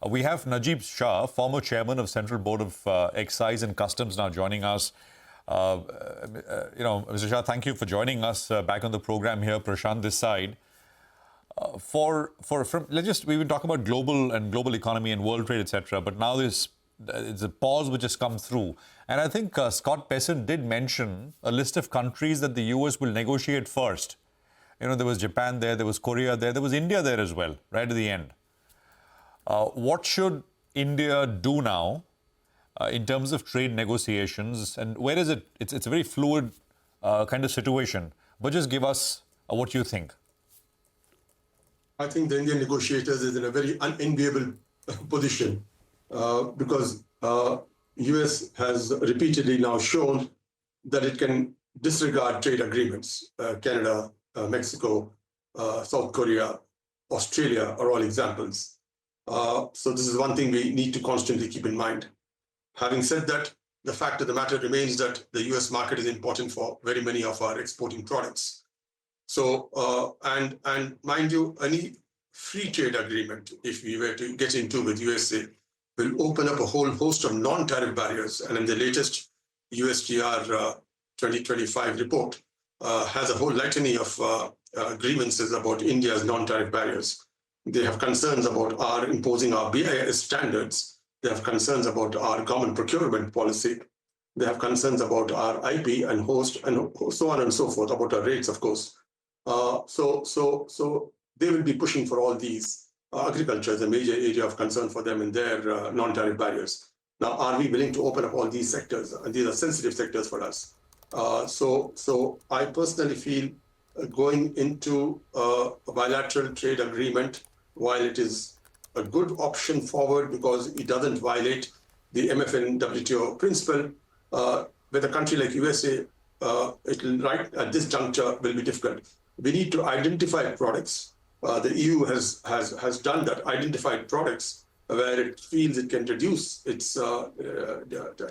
We have Najib Shah, former chairman of Central Board of Excise and Customs, now joining us. Mr. Shah, thank you for joining us back on the program here. Prashant this side. We've been talking about global economy and world trade, etc. But now it's a pause which has come through, and I think Scott Bessent did mention a list of countries that the US will negotiate first. There was Japan there was Korea there was India there as well, right at the end. What should India do now in terms of trade negotiations, and where is it? It's a very fluid kind of situation, but just give us what you think. I think the Indian negotiators is in a very unenviable position because US has repeatedly now shown that it can disregard trade agreements. Canada, Mexico, South Korea, Australia are all examples. So this is one thing we need to constantly keep in mind. Having said that, the fact of the matter remains that the US market is important for very many of our exporting products. So, and mind you, any free trade agreement, if we were to get into with USA, will open up a whole host of non-tariff barriers. And in the latest USTR 2025 report, has a whole litany of grievances about India's non-tariff barriers. They have concerns about our imposing our BIS standards. They have concerns about our government procurement policy. They have concerns about our IP and host and so on and so forth, about our rates, of course. So they will be pushing for all these. Agriculture is a major area of concern for them in their non-tariff barriers. Now, are we willing to open up all these sectors? And these are sensitive sectors for us. So I personally feel going into a bilateral trade agreement, while it is a good option forward because it doesn't violate the MFN WTO principle, with a country like USA, right at this juncture will be difficult. We need to identify products. The EU has done that, identified products where it feels it can reduce its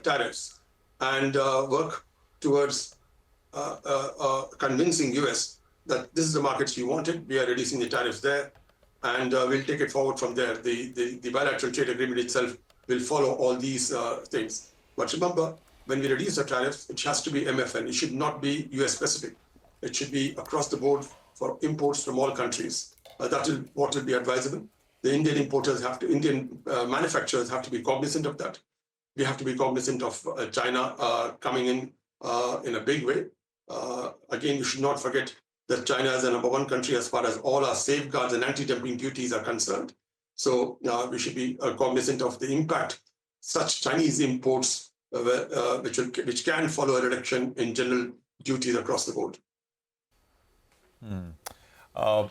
tariffs and work towards convincing US that this is the markets you wanted. We are reducing the tariffs there, and we'll take it forward from there. The bilateral trade agreement itself will follow all these things. But remember, when we reduce the tariffs, it has to be MFN. It should not be US specific. It should be across the board for imports from all countries. That is what will be advisable. The Indian importers Indian manufacturers have to be cognizant of that. We have to be cognizant of China coming in a big way. Again, you should not forget that China is the #1 country as far as all our safeguards and anti-dumping duties are concerned. So we should be cognizant of the impact such Chinese imports, which can follow a reduction in general duties across the board.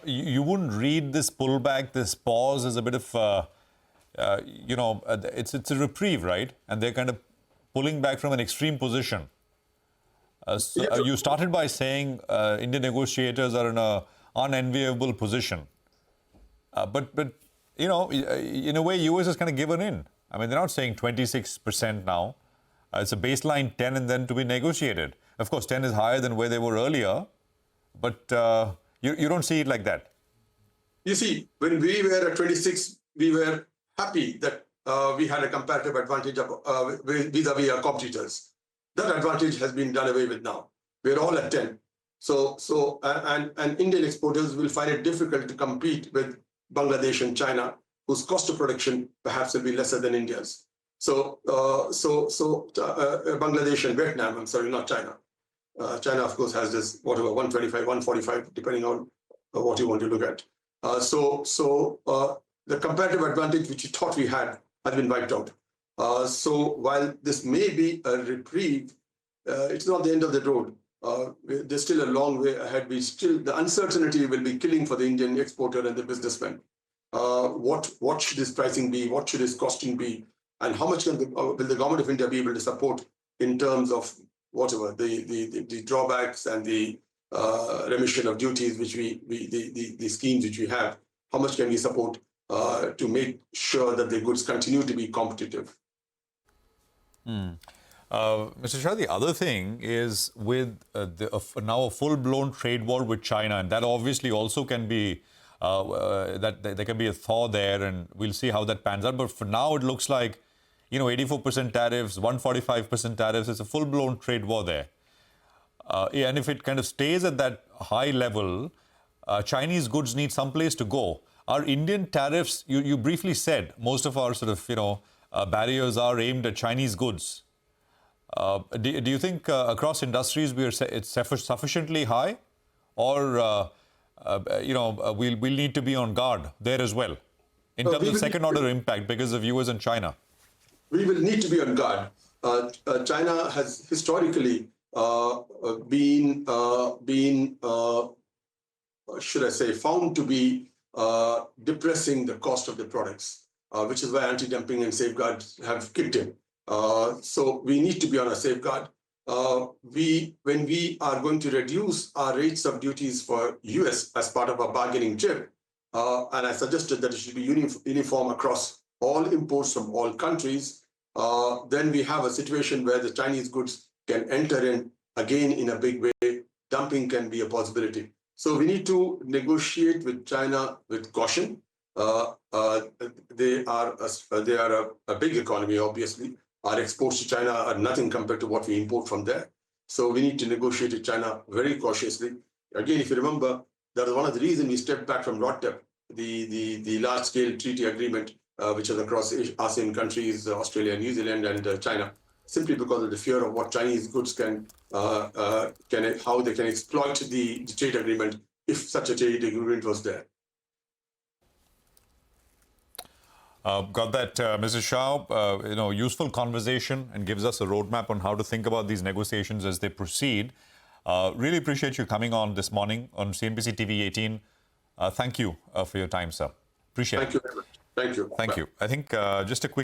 You wouldn't read this pullback, this pause as a bit of, it's a reprieve, right? And they're kind of pulling back from an extreme position. You started by saying Indian negotiators are in an unenviable position. But in a way, US has kind of given in. I mean, they're not saying 26% now. It's a baseline 10 and then to be negotiated. Of course, 10 is higher than where they were earlier, but you don't see it like that. You see, when we were at 26, we were happy that we had a comparative advantage vis-a-vis our competitors. That advantage has been done away with now. We're all at 10. And Indian exporters will find it difficult to compete with Bangladesh and China, whose cost of production perhaps will be lesser than India's. So Bangladesh and Vietnam, I'm sorry, not China. China, of course, has this, 125, 145, depending on what you want to look at. The comparative advantage which we thought we had has been wiped out. So while this may be a reprieve, it's not the end of the road. There's still a long way ahead. The uncertainty will be killing for the Indian exporter and the businessman. What should this pricing be? What should this costing be? And how much will the government of India be able to support in terms of whatever the drawbacks and the remission of duties, which the schemes which we have? How much can we support to make sure that the goods continue to be competitive? Mr. Shah, the other thing is with now a full-blown trade war with China, and that obviously also can be that there can be a thaw there, and we'll see how that pans out. But for now, it looks like, 84% tariffs, 145% tariffs. It's a full-blown trade war there. And if it kind of stays at that high level, Chinese goods need some place to go. Our Indian tariffs, you briefly said, most of our sort of, barriers are aimed at Chinese goods. Do you think across industries it's sufficiently high, or we'll need to be on guard there as well in terms of second-order impact because of US and China? We will need to be on guard. China has historically been should I say, found to be depressing the cost of the products, which is why anti-dumping and safeguards have kicked in. So we need to be on a safeguard. When we are going to reduce our rates of duties for US as part of our bargaining chip, and I suggested that it should be uniform across all imports from all countries, then we have a situation where the Chinese goods can enter in again in a big way. Dumping can be a possibility. So we need to negotiate with China with caution. They are a big economy, obviously. Our exports to China are nothing compared to what we import from there. So we need to negotiate with China very cautiously. Again, if you remember, that was one of the reasons we stepped back from RCEP, the large-scale treaty agreement, which is across ASEAN countries, Australia, New Zealand, and China, simply because of the fear of what Chinese goods how they can exploit the trade agreement if such a trade agreement was there. Got that, Mrs. Shah. Useful conversation and gives us a roadmap on how to think about these negotiations as they proceed. Really appreciate you coming on this morning on CNBC TV 18. Thank you for your time, sir. Appreciate it. Thank you very much. Thank you. Thank you. I think just a quick